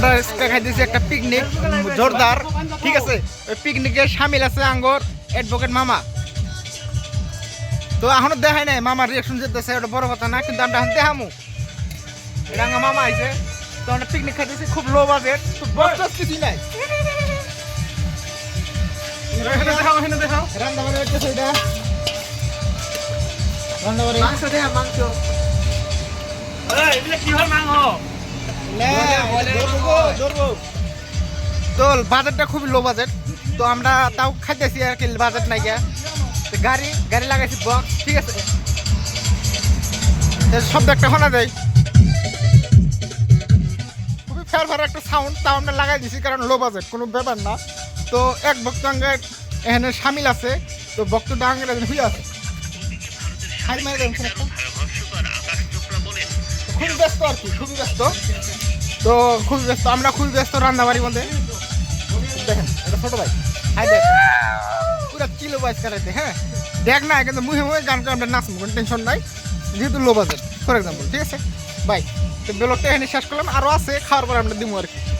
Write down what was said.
খাইতেছি একটা পিকনিক জোরদার, ঠিক আছে। ওই পিকনিকে সামিল আছে আঙ্গর অ্যাডভোকেট মামা। তো এখনো দেখাই নাই মামার রিয়াকশন যেতেছে, ওটা বড় কথা না, কিন্তু আমরা এখন দেখামু। রাঙা মামা আইছে, তো আমরা পিকনিক খাইতেছি, খুব লো বাজেট, তো বক্স কিছুই নাই। দেখাও রান্না বাড়ি হইতেছে, এটা রান্না বাড়ি মাংস দেখা মাংস। তো বাজেটটা খুবই লো বাজেট, তো আমরা তাও খাইতেছি আর কি, বাজেট নাই গিয়া। গাড়ি গাড়ি লাগাইছি বক্স, ঠিক আছে। শব্দ একটা শোনা যায়, খুবই ফেয়ার ফেয়ার একটা সাউন্ড, তাও আমরা লাগাই দিছি কারণ লো বাজেট, কোনো ব্যাপার না। তো এক ভক্ত আঙ্গে এখানে সামিল আছে, তো ভক্ত ডাঙ্গের হুই আছে, খুবই ব্যস্ত আর কি, খুবই ব্যস্ত। তো খুবই ব্যস্ত, আমরা খুবই ব্যস্ত রান্নাবাড়ির মধ্যে। দেখেন এটা ছোট ভাই, হাই দেখ পুরা কিলো বাইস কাটাইতে। হ্যাঁ দেখ না, কিন্তু মুহে মুহে গান করে আমরা নাচবো, কোনো টেনশন নাই, যেহেতু লো বাজেট ফর এক্সাম্পল, ঠিক আছে। বাই, তো ব্লগটা এখানে শেষ করলাম, আরও আছে, খাওয়ার পরে আমরা দিব আর কি।